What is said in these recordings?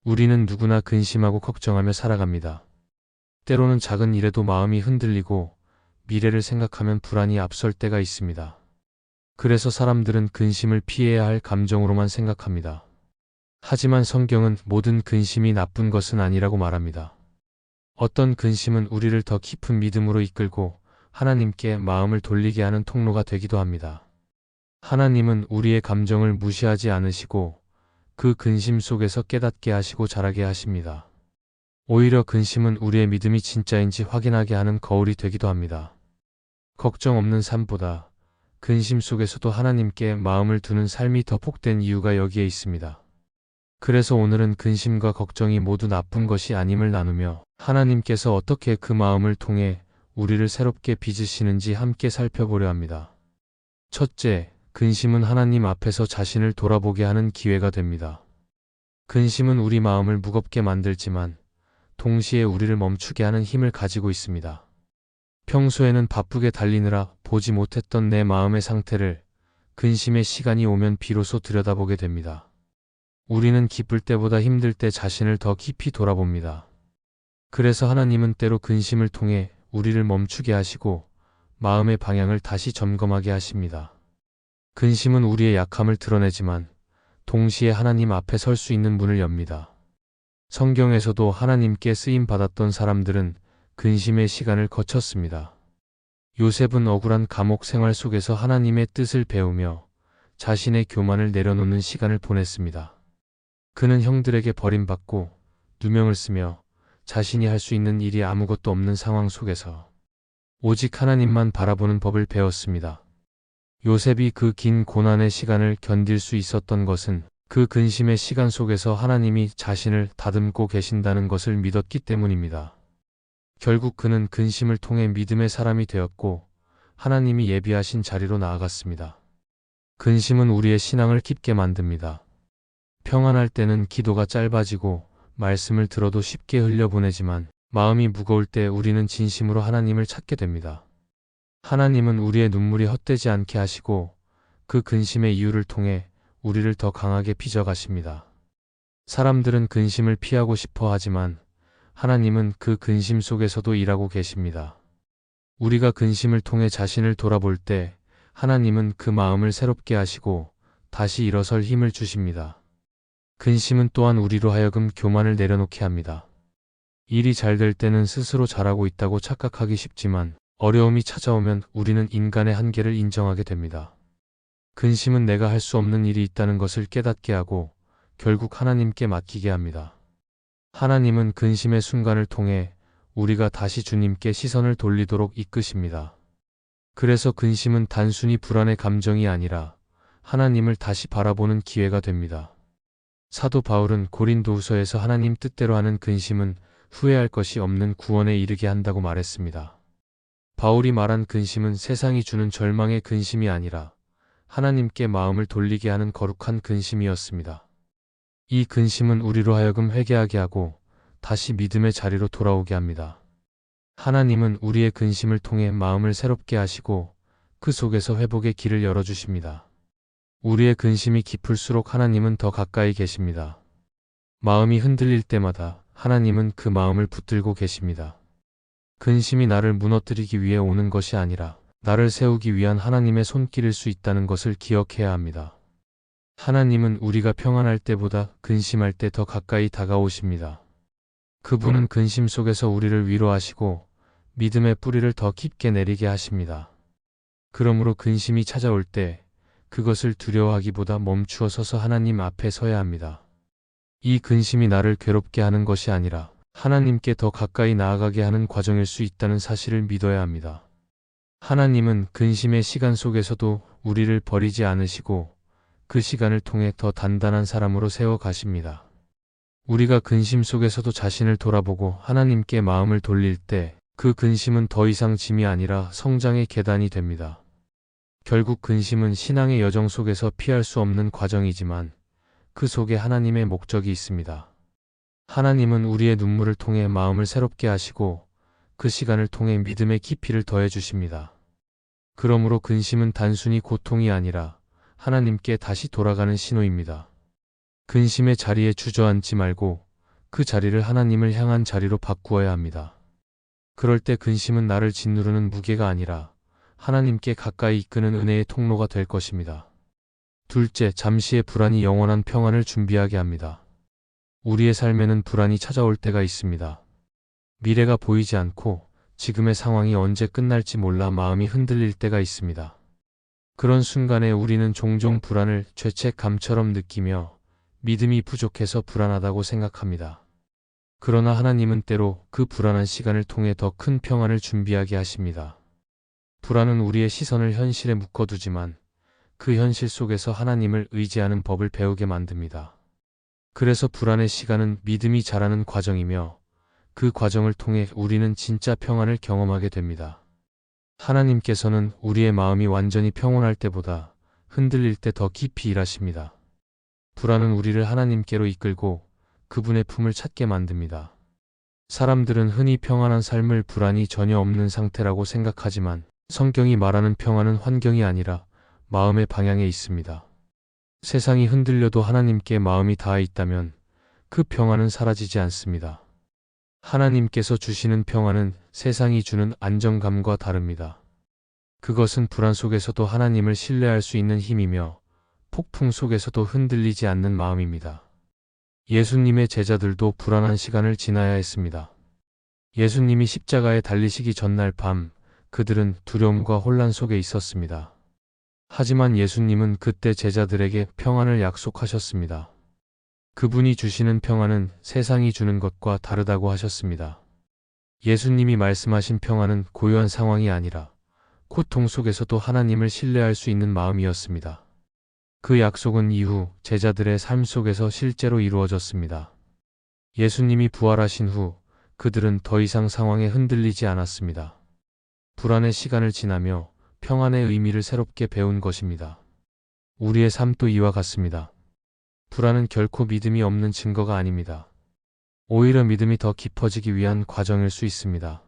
우리는 누구나 근심하고 걱정하며 살아갑니다. 때로는 작은 일에도 마음이 흔들리고 미래를 생각하면 불안이 앞설 때가 있습니다. 그래서 사람들은 근심을 피해야 할 감정으로만 생각합니다. 하지만 성경은 모든 근심이 나쁜 것은 아니라고 말합니다. 어떤 근심은 우리를 더 깊은 믿음으로 이끌고 하나님께 마음을 돌리게 하는 통로가 되기도 합니다. 하나님은 우리의 감정을 무시하지 않으시고 그 근심 속에서 깨닫게 하시고 자라게 하십니다. 오히려 근심은 우리의 믿음이 진짜인지 확인하게 하는 거울이 되기도 합니다. 걱정 없는 삶보다 근심 속에서도 하나님께 마음을 두는 삶이 더 복된 이유가 여기에 있습니다. 그래서 오늘은 근심과 걱정이 모두 나쁜 것이 아님을 나누며 하나님께서 어떻게 그 마음을 통해 우리를 새롭게 빚으시는지 함께 살펴보려 합니다. 첫째, 근심은 하나님 앞에서 자신을 돌아보게 하는 기회가 됩니다. 근심은 우리 마음을 무겁게 만들지만 동시에 우리를 멈추게 하는 힘을 가지고 있습니다. 평소에는 바쁘게 달리느라 보지 못했던 내 마음의 상태를 근심의 시간이 오면 비로소 들여다보게 됩니다. 우리는 기쁠 때보다 힘들 때 자신을 더 깊이 돌아봅니다. 그래서 하나님은 때로 근심을 통해 우리를 멈추게 하시고 마음의 방향을 다시 점검하게 하십니다. 근심은 우리의 약함을 드러내지만 동시에 하나님 앞에 설 수 있는 문을 엽니다. 성경에서도 하나님께 쓰임받았던 사람들은 근심의 시간을 거쳤습니다. 요셉은 억울한 감옥 생활 속에서 하나님의 뜻을 배우며 자신의 교만을 내려놓는 시간을 보냈습니다. 그는 형들에게 버림받고 누명을 쓰며 자신이 할 수 있는 일이 아무것도 없는 상황 속에서 오직 하나님만 바라보는 법을 배웠습니다. 요셉이 그 긴 고난의 시간을 견딜 수 있었던 것은 그 근심의 시간 속에서 하나님이 자신을 다듬고 계신다는 것을 믿었기 때문입니다. 결국 그는 근심을 통해 믿음의 사람이 되었고 하나님이 예비하신 자리로 나아갔습니다. 근심은 우리의 신앙을 깊게 만듭니다. 평안할 때는 기도가 짧아지고 말씀을 들어도 쉽게 흘려보내지만 마음이 무거울 때 우리는 진심으로 하나님을 찾게 됩니다. 하나님은 우리의 눈물이 헛되지 않게 하시고 그 근심의 이유를 통해 우리를 더 강하게 빚어가십니다. 사람들은 근심을 피하고 싶어 하지만 하나님은 그 근심 속에서도 일하고 계십니다. 우리가 근심을 통해 자신을 돌아볼 때 하나님은 그 마음을 새롭게 하시고 다시 일어설 힘을 주십니다. 근심은 또한 우리로 하여금 교만을 내려놓게 합니다. 일이 잘 될 때는 스스로 잘하고 있다고 착각하기 쉽지만 어려움이 찾아오면 우리는 인간의 한계를 인정하게 됩니다. 근심은 내가 할 수 없는 일이 있다는 것을 깨닫게 하고 결국 하나님께 맡기게 합니다. 하나님은 근심의 순간을 통해 우리가 다시 주님께 시선을 돌리도록 이끄십니다. 그래서 근심은 단순히 불안의 감정이 아니라 하나님을 다시 바라보는 기회가 됩니다. 사도 바울은 고린도후서에서 하나님 뜻대로 하는 근심은 후회할 것이 없는 구원에 이르게 한다고 말했습니다. 바울이 말한 근심은 세상이 주는 절망의 근심이 아니라 하나님께 마음을 돌리게 하는 거룩한 근심이었습니다. 이 근심은 우리로 하여금 회개하게 하고 다시 믿음의 자리로 돌아오게 합니다. 하나님은 우리의 근심을 통해 마음을 새롭게 하시고 그 속에서 회복의 길을 열어주십니다. 우리의 근심이 깊을수록 하나님은 더 가까이 계십니다. 마음이 흔들릴 때마다 하나님은 그 마음을 붙들고 계십니다. 근심이 나를 무너뜨리기 위해 오는 것이 아니라 나를 세우기 위한 하나님의 손길일 수 있다는 것을 기억해야 합니다. 하나님은 우리가 평안할 때보다 근심할 때 더 가까이 다가오십니다. 그분은 근심 속에서 우리를 위로하시고 믿음의 뿌리를 더 깊게 내리게 하십니다. 그러므로 근심이 찾아올 때 그것을 두려워하기보다 멈추어 서서 하나님 앞에 서야 합니다. 이 근심이 나를 괴롭게 하는 것이 아니라 하나님께 더 가까이 나아가게 하는 과정일 수 있다는 사실을 믿어야 합니다. 하나님은 근심의 시간 속에서도 우리를 버리지 않으시고 그 시간을 통해 더 단단한 사람으로 세워 가십니다. 우리가 근심 속에서도 자신을 돌아보고 하나님께 마음을 돌릴 때 그 근심은 더 이상 짐이 아니라 성장의 계단이 됩니다. 결국 근심은 신앙의 여정 속에서 피할 수 없는 과정이지만 그 속에 하나님의 목적이 있습니다. 하나님은 우리의 눈물을 통해 마음을 새롭게 하시고 그 시간을 통해 믿음의 깊이를 더해 주십니다. 그러므로 근심은 단순히 고통이 아니라 하나님께 다시 돌아가는 신호입니다. 근심의 자리에 주저앉지 말고 그 자리를 하나님을 향한 자리로 바꾸어야 합니다. 그럴 때 근심은 나를 짓누르는 무게가 아니라 하나님께 가까이 이끄는 은혜의 통로가 될 것입니다. 둘째, 잠시의 불안이 영원한 평안을 준비하게 합니다. 우리의 삶에는 불안이 찾아올 때가 있습니다. 미래가 보이지 않고 지금의 상황이 언제 끝날지 몰라 마음이 흔들릴 때가 있습니다. 그런 순간에 우리는 종종 불안을 죄책감처럼 느끼며 믿음이 부족해서 불안하다고 생각합니다. 그러나 하나님은 때로 그 불안한 시간을 통해 더 큰 평안을 준비하게 하십니다. 불안은 우리의 시선을 현실에 묶어두지만 그 현실 속에서 하나님을 의지하는 법을 배우게 만듭니다. 그래서 불안의 시간은 믿음이 자라는 과정이며 그 과정을 통해 우리는 진짜 평안을 경험하게 됩니다. 하나님께서는 우리의 마음이 완전히 평온할 때보다 흔들릴 때 더 깊이 일하십니다. 불안은 우리를 하나님께로 이끌고 그분의 품을 찾게 만듭니다. 사람들은 흔히 평안한 삶을 불안이 전혀 없는 상태라고 생각하지만 성경이 말하는 평안은 환경이 아니라 마음의 방향에 있습니다. 세상이 흔들려도 하나님께 마음이 닿아 있다면 그 평안은 사라지지 않습니다. 하나님께서 주시는 평안은 세상이 주는 안정감과 다릅니다. 그것은 불안 속에서도 하나님을 신뢰할 수 있는 힘이며 폭풍 속에서도 흔들리지 않는 마음입니다. 예수님의 제자들도 불안한 시간을 지나야 했습니다. 예수님이 십자가에 달리시기 전날 밤 그들은 두려움과 혼란 속에 있었습니다. 하지만 예수님은 그때 제자들에게 평안을 약속하셨습니다. 그분이 주시는 평안은 세상이 주는 것과 다르다고 하셨습니다. 예수님이 말씀하신 평안은 고요한 상황이 아니라 고통 속에서도 하나님을 신뢰할 수 있는 마음이었습니다. 그 약속은 이후 제자들의 삶 속에서 실제로 이루어졌습니다. 예수님이 부활하신 후 그들은 더 이상 상황에 흔들리지 않았습니다. 불안의 시간을 지나며 평안의 의미를 새롭게 배운 것입니다. 우리의 삶도 이와 같습니다. 불안은 결코 믿음이 없는 증거가 아닙니다. 오히려 믿음이 더 깊어지기 위한 과정일 수 있습니다.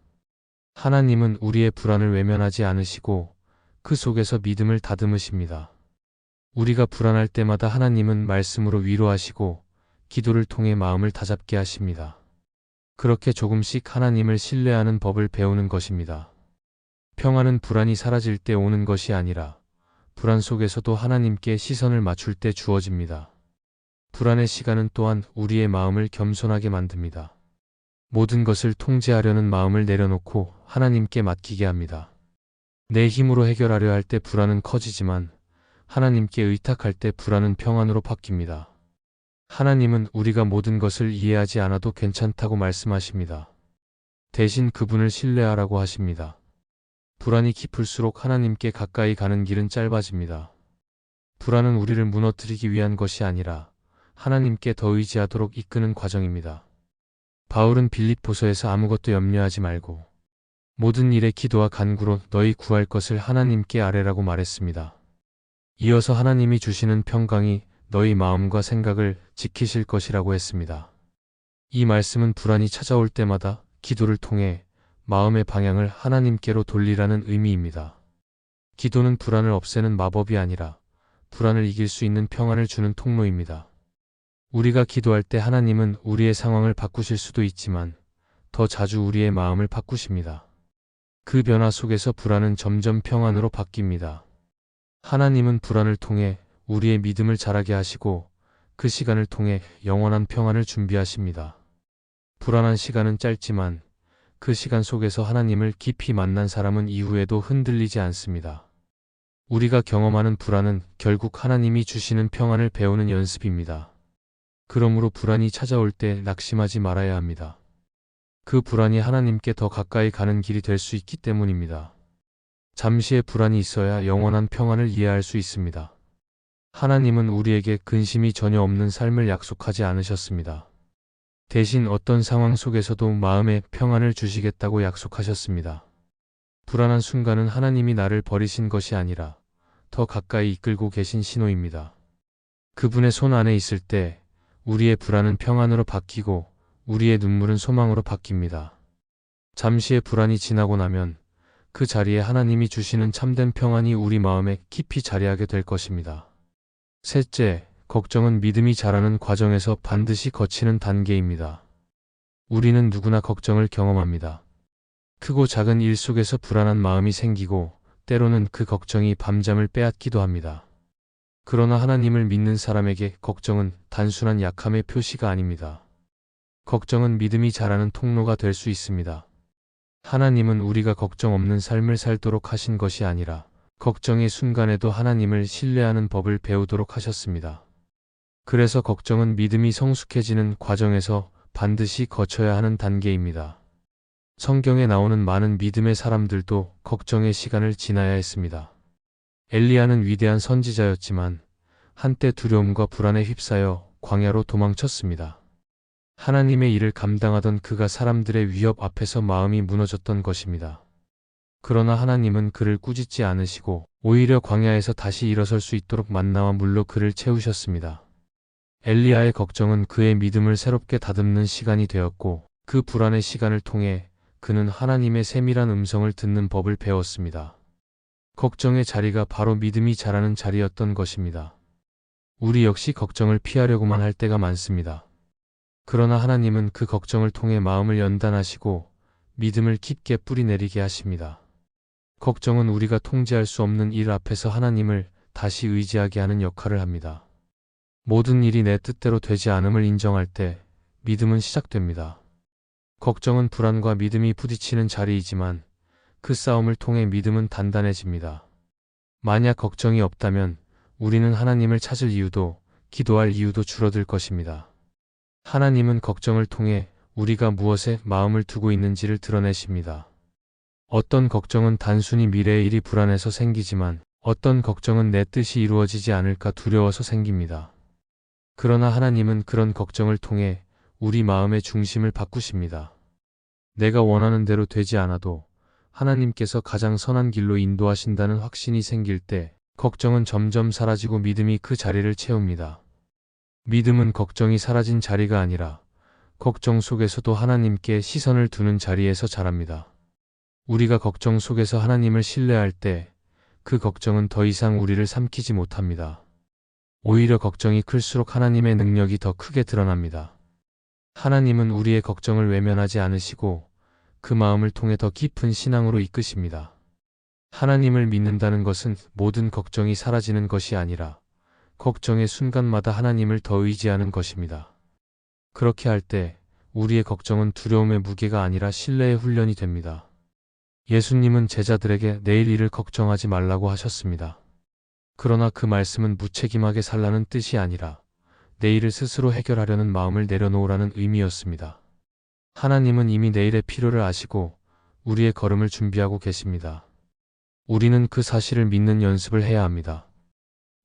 하나님은 우리의 불안을 외면하지 않으시고 그 속에서 믿음을 다듬으십니다. 우리가 불안할 때마다 하나님은 말씀으로 위로하시고 기도를 통해 마음을 다잡게 하십니다. 그렇게 조금씩 하나님을 신뢰하는 법을 배우는 것입니다. 평안은 불안이 사라질 때 오는 것이 아니라 불안 속에서도 하나님께 시선을 맞출 때 주어집니다. 불안의 시간은 또한 우리의 마음을 겸손하게 만듭니다. 모든 것을 통제하려는 마음을 내려놓고 하나님께 맡기게 합니다. 내 힘으로 해결하려 할 때 불안은 커지지만 하나님께 의탁할 때 불안은 평안으로 바뀝니다. 하나님은 우리가 모든 것을 이해하지 않아도 괜찮다고 말씀하십니다. 대신 그분을 신뢰하라고 하십니다. 불안이 깊을수록 하나님께 가까이 가는 길은 짧아집니다. 불안은 우리를 무너뜨리기 위한 것이 아니라 하나님께 더 의지하도록 이끄는 과정입니다. 바울은 빌립보서에서 아무것도 염려하지 말고 모든 일에 기도와 간구로 너희 구할 것을 하나님께 아뢰라고 말했습니다. 이어서 하나님이 주시는 평강이 너희 마음과 생각을 지키실 것이라고 했습니다. 이 말씀은 불안이 찾아올 때마다 기도를 통해 마음의 방향을 하나님께로 돌리라는 의미입니다. 기도는 불안을 없애는 마법이 아니라 불안을 이길 수 있는 평안을 주는 통로입니다. 우리가 기도할 때 하나님은 우리의 상황을 바꾸실 수도 있지만 더 자주 우리의 마음을 바꾸십니다. 그 변화 속에서 불안은 점점 평안으로 바뀝니다. 하나님은 불안을 통해 우리의 믿음을 자라게 하시고 그 시간을 통해 영원한 평안을 준비하십니다. 불안한 시간은 짧지만 그 시간 속에서 하나님을 깊이 만난 사람은 이후에도 흔들리지 않습니다. 우리가 경험하는 불안은 결국 하나님이 주시는 평안을 배우는 연습입니다. 그러므로 불안이 찾아올 때 낙심하지 말아야 합니다. 그 불안이 하나님께 더 가까이 가는 길이 될 수 있기 때문입니다. 잠시의 불안이 있어야 영원한 평안을 이해할 수 있습니다. 하나님은 우리에게 근심이 전혀 없는 삶을 약속하지 않으셨습니다. 대신 어떤 상황 속에서도 마음의 평안을 주시겠다고 약속하셨습니다. 불안한 순간은 하나님이 나를 버리신 것이 아니라 더 가까이 이끌고 계신 신호입니다. 그분의 손 안에 있을 때 우리의 불안은 평안으로 바뀌고 우리의 눈물은 소망으로 바뀝니다. 잠시의 불안이 지나고 나면 그 자리에 하나님이 주시는 참된 평안이 우리 마음에 깊이 자리하게 될 것입니다. 셋째, 걱정은 믿음이 자라는 과정에서 반드시 거치는 단계입니다. 우리는 누구나 걱정을 경험합니다. 크고 작은 일 속에서 불안한 마음이 생기고 때로는 그 걱정이 밤잠을 빼앗기도 합니다. 그러나 하나님을 믿는 사람에게 걱정은 단순한 약함의 표시가 아닙니다. 걱정은 믿음이 자라는 통로가 될 수 있습니다. 하나님은 우리가 걱정 없는 삶을 살도록 하신 것이 아니라 걱정의 순간에도 하나님을 신뢰하는 법을 배우도록 하셨습니다. 그래서 걱정은 믿음이 성숙해지는 과정에서 반드시 거쳐야 하는 단계입니다. 성경에 나오는 많은 믿음의 사람들도 걱정의 시간을 지나야 했습니다. 엘리야는 위대한 선지자였지만 한때 두려움과 불안에 휩싸여 광야로 도망쳤습니다. 하나님의 일을 감당하던 그가 사람들의 위협 앞에서 마음이 무너졌던 것입니다. 그러나 하나님은 그를 꾸짖지 않으시고 오히려 광야에서 다시 일어설 수 있도록 만나와 물로 그를 채우셨습니다. 엘리야의 걱정은 그의 믿음을 새롭게 다듬는 시간이 되었고 그 불안의 시간을 통해 그는 하나님의 세밀한 음성을 듣는 법을 배웠습니다. 걱정의 자리가 바로 믿음이 자라는 자리였던 것입니다. 우리 역시 걱정을 피하려고만 할 때가 많습니다. 그러나 하나님은 그 걱정을 통해 마음을 연단하시고 믿음을 깊게 뿌리내리게 하십니다. 걱정은 우리가 통제할 수 없는 일 앞에서 하나님을 다시 의지하게 하는 역할을 합니다. 모든 일이 내 뜻대로 되지 않음을 인정할 때 믿음은 시작됩니다. 걱정은 불안과 믿음이 부딪히는 자리이지만 그 싸움을 통해 믿음은 단단해집니다. 만약 걱정이 없다면 우리는 하나님을 찾을 이유도 기도할 이유도 줄어들 것입니다. 하나님은 걱정을 통해 우리가 무엇에 마음을 두고 있는지를 드러내십니다. 어떤 걱정은 단순히 미래의 일이 불안해서 생기지만 어떤 걱정은 내 뜻이 이루어지지 않을까 두려워서 생깁니다. 그러나 하나님은 그런 걱정을 통해 우리 마음의 중심을 바꾸십니다. 내가 원하는 대로 되지 않아도 하나님께서 가장 선한 길로 인도하신다는 확신이 생길 때 걱정은 점점 사라지고 믿음이 그 자리를 채웁니다. 믿음은 걱정이 사라진 자리가 아니라 걱정 속에서도 하나님께 시선을 두는 자리에서 자랍니다. 우리가 걱정 속에서 하나님을 신뢰할 때 그 걱정은 더 이상 우리를 삼키지 못합니다. 오히려 걱정이 클수록 하나님의 능력이 더 크게 드러납니다. 하나님은 우리의 걱정을 외면하지 않으시고 그 마음을 통해 더 깊은 신앙으로 이끄십니다. 하나님을 믿는다는 것은 모든 걱정이 사라지는 것이 아니라 걱정의 순간마다 하나님을 더 의지하는 것입니다. 그렇게 할 때 우리의 걱정은 두려움의 무게가 아니라 신뢰의 훈련이 됩니다. 예수님은 제자들에게 내일 일을 걱정하지 말라고 하셨습니다. 그러나 그 말씀은 무책임하게 살라는 뜻이 아니라 내일을 스스로 해결하려는 마음을 내려놓으라는 의미였습니다. 하나님은 이미 내일의 필요를 아시고 우리의 걸음을 준비하고 계십니다. 우리는 그 사실을 믿는 연습을 해야 합니다.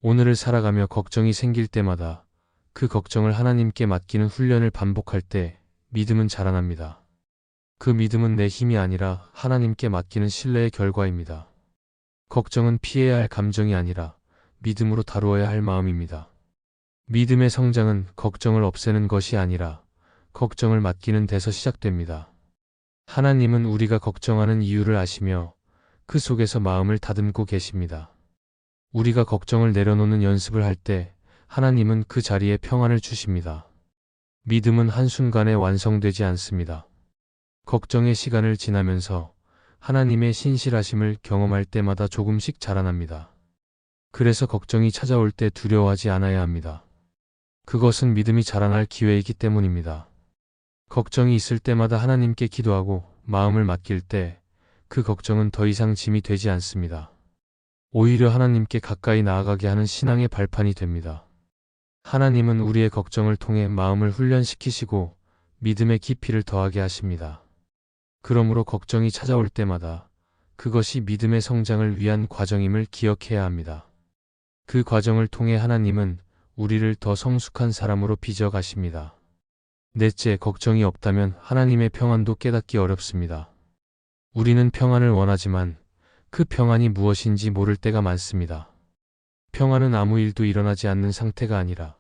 오늘을 살아가며 걱정이 생길 때마다 그 걱정을 하나님께 맡기는 훈련을 반복할 때 믿음은 자라납니다. 그 믿음은 내 힘이 아니라 하나님께 맡기는 신뢰의 결과입니다. 걱정은 피해야 할 감정이 아니라 믿음으로 다루어야 할 마음입니다. 믿음의 성장은 걱정을 없애는 것이 아니라 걱정을 맡기는 데서 시작됩니다. 하나님은 우리가 걱정하는 이유를 아시며 그 속에서 마음을 다듬고 계십니다. 우리가 걱정을 내려놓는 연습을 할 때 하나님은 그 자리에 평안을 주십니다. 믿음은 한순간에 완성되지 않습니다. 걱정의 시간을 지나면서 하나님의 신실하심을 경험할 때마다 조금씩 자라납니다. 그래서 걱정이 찾아올 때 두려워하지 않아야 합니다. 그것은 믿음이 자라날 기회이기 때문입니다. 걱정이 있을 때마다 하나님께 기도하고 마음을 맡길 때 그 걱정은 더 이상 짐이 되지 않습니다. 오히려 하나님께 가까이 나아가게 하는 신앙의 발판이 됩니다. 하나님은 우리의 걱정을 통해 마음을 훈련시키시고 믿음의 깊이를 더하게 하십니다. 그러므로 걱정이 찾아올 때마다 그것이 믿음의 성장을 위한 과정임을 기억해야 합니다. 그 과정을 통해 하나님은 우리를 더 성숙한 사람으로 빚어 가십니다. 넷째, 걱정이 없다면 하나님의 평안도 깨닫기 어렵습니다. 우리는 평안을 원하지만 그 평안이 무엇인지 모를 때가 많습니다. 평안은 아무 일도 일어나지 않는 상태가 아니라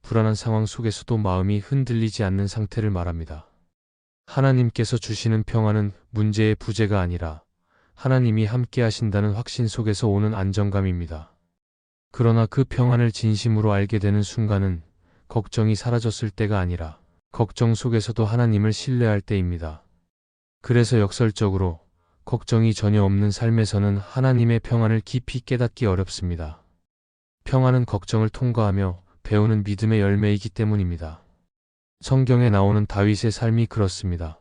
불안한 상황 속에서도 마음이 흔들리지 않는 상태를 말합니다. 하나님께서 주시는 평안은 문제의 부재가 아니라 하나님이 함께 하신다는 확신 속에서 오는 안정감입니다. 그러나 그 평안을 진심으로 알게 되는 순간은 걱정이 사라졌을 때가 아니라 걱정 속에서도 하나님을 신뢰할 때입니다. 그래서 역설적으로 걱정이 전혀 없는 삶에서는 하나님의 평안을 깊이 깨닫기 어렵습니다. 평안은 걱정을 통과하며 배우는 믿음의 열매이기 때문입니다. 성경에 나오는 다윗의 삶이 그렇습니다.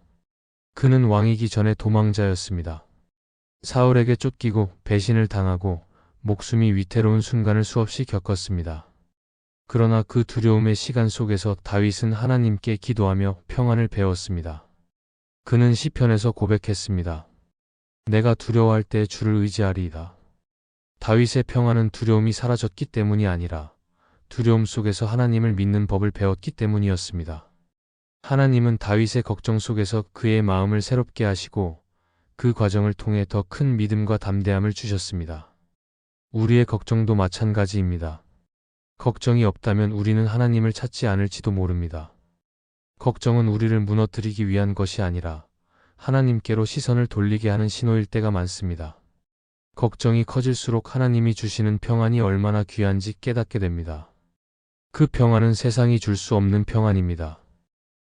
그는 왕이기 전에 도망자였습니다. 사울에게 쫓기고 배신을 당하고 목숨이 위태로운 순간을 수없이 겪었습니다. 그러나 그 두려움의 시간 속에서 다윗은 하나님께 기도하며 평안을 배웠습니다. 그는 시편에서 고백했습니다. 내가 두려워할 때 주를 의지하리이다. 다윗의 평안은 두려움이 사라졌기 때문이 아니라 두려움 속에서 하나님을 믿는 법을 배웠기 때문이었습니다. 하나님은 다윗의 걱정 속에서 그의 마음을 새롭게 하시고 그 과정을 통해 더 큰 믿음과 담대함을 주셨습니다. 우리의 걱정도 마찬가지입니다. 걱정이 없다면 우리는 하나님을 찾지 않을지도 모릅니다. 걱정은 우리를 무너뜨리기 위한 것이 아니라 하나님께로 시선을 돌리게 하는 신호일 때가 많습니다. 걱정이 커질수록 하나님이 주시는 평안이 얼마나 귀한지 깨닫게 됩니다. 그 평안은 세상이 줄 수 없는 평안입니다.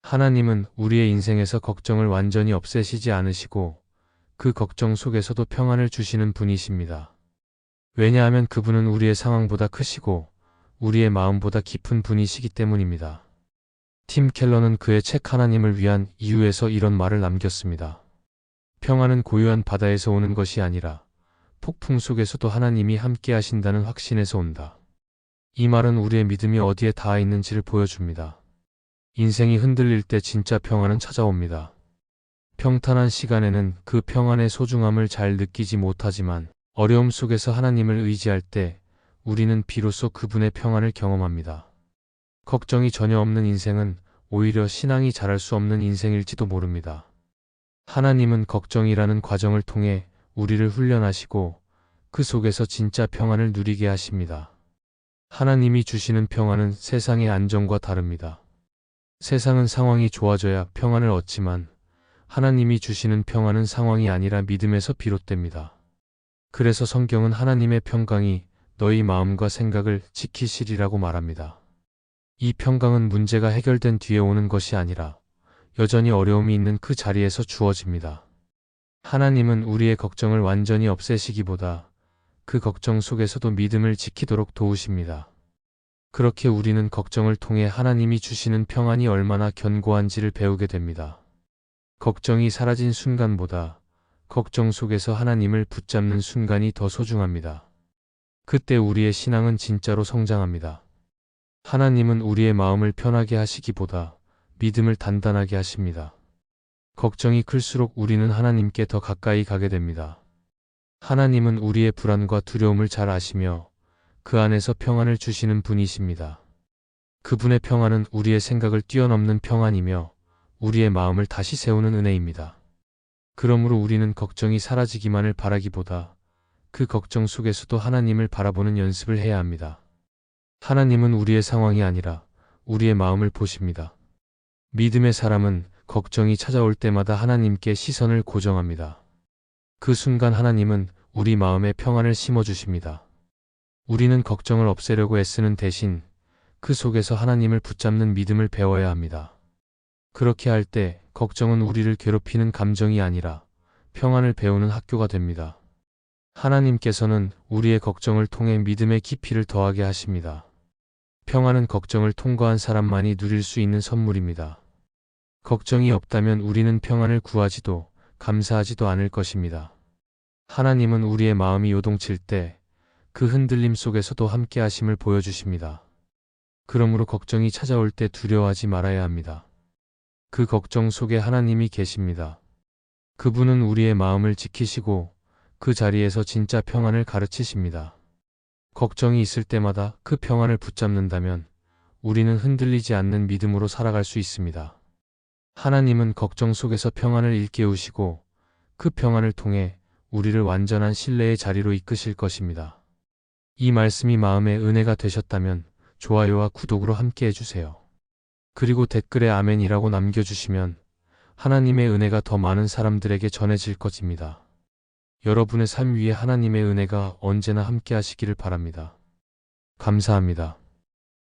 하나님은 우리의 인생에서 걱정을 완전히 없애시지 않으시고 그 걱정 속에서도 평안을 주시는 분이십니다. 왜냐하면 그분은 우리의 상황보다 크시고 우리의 마음보다 깊은 분이시기 때문입니다. 팀 켈러는 그의 책 하나님을 위한 이유에서 이런 말을 남겼습니다. 평안은 고요한 바다에서 오는 것이 아니라 폭풍 속에서도 하나님이 함께 하신다는 확신에서 온다. 이 말은 우리의 믿음이 어디에 닿아 있는지를 보여줍니다. 인생이 흔들릴 때 진짜 평안은 찾아옵니다. 평탄한 시간에는 그 평안의 소중함을 잘 느끼지 못하지만 어려움 속에서 하나님을 의지할 때 우리는 비로소 그분의 평안을 경험합니다. 걱정이 전혀 없는 인생은 오히려 신앙이 자랄 수 없는 인생일지도 모릅니다. 하나님은 걱정이라는 과정을 통해 우리를 훈련하시고 그 속에서 진짜 평안을 누리게 하십니다. 하나님이 주시는 평안은 세상의 안정과 다릅니다. 세상은 상황이 좋아져야 평안을 얻지만 하나님이 주시는 평안은 상황이 아니라 믿음에서 비롯됩니다. 그래서 성경은 하나님의 평강이 너희 마음과 생각을 지키시리라고 말합니다. 이 평강은 문제가 해결된 뒤에 오는 것이 아니라 여전히 어려움이 있는 그 자리에서 주어집니다. 하나님은 우리의 걱정을 완전히 없애시기보다 그 걱정 속에서도 믿음을 지키도록 도우십니다. 그렇게 우리는 걱정을 통해 하나님이 주시는 평안이 얼마나 견고한지를 배우게 됩니다. 걱정이 사라진 순간보다 걱정 속에서 하나님을 붙잡는 순간이 더 소중합니다. 그때 우리의 신앙은 진짜로 성장합니다. 하나님은 우리의 마음을 편하게 하시기보다 믿음을 단단하게 하십니다. 걱정이 클수록 우리는 하나님께 더 가까이 가게 됩니다. 하나님은 우리의 불안과 두려움을 잘 아시며 그 안에서 평안을 주시는 분이십니다. 그분의 평안은 우리의 생각을 뛰어넘는 평안이며 우리의 마음을 다시 세우는 은혜입니다. 그러므로 우리는 걱정이 사라지기만을 바라기보다 그 걱정 속에서도 하나님을 바라보는 연습을 해야 합니다. 하나님은 우리의 상황이 아니라 우리의 마음을 보십니다. 믿음의 사람은 걱정이 찾아올 때마다 하나님께 시선을 고정합니다. 그 순간 하나님은 우리 마음에 평안을 심어주십니다. 우리는 걱정을 없애려고 애쓰는 대신 그 속에서 하나님을 붙잡는 믿음을 배워야 합니다. 그렇게 할 때 걱정은 우리를 괴롭히는 감정이 아니라 평안을 배우는 학교가 됩니다. 하나님께서는 우리의 걱정을 통해 믿음의 깊이를 더하게 하십니다. 평안은 걱정을 통과한 사람만이 누릴 수 있는 선물입니다. 걱정이 없다면 우리는 평안을 구하지도 감사하지도 않을 것입니다. 하나님은 우리의 마음이 요동칠 때 그 흔들림 속에서도 함께 하심을 보여주십니다. 그러므로 걱정이 찾아올 때 두려워하지 말아야 합니다. 그 걱정 속에 하나님이 계십니다. 그분은 우리의 마음을 지키시고 그 자리에서 진짜 평안을 가르치십니다. 걱정이 있을 때마다 그 평안을 붙잡는다면 우리는 흔들리지 않는 믿음으로 살아갈 수 있습니다. 하나님은 걱정 속에서 평안을 일깨우시고 그 평안을 통해 우리를 완전한 신뢰의 자리로 이끄실 것입니다. 이 말씀이 마음의 은혜가 되셨다면 좋아요와 구독으로 함께 해주세요. 그리고 댓글에 아멘이라고 남겨주시면 하나님의 은혜가 더 많은 사람들에게 전해질 것입니다. 여러분의 삶 위에 하나님의 은혜가 언제나 함께 하시기를 바랍니다. 감사합니다.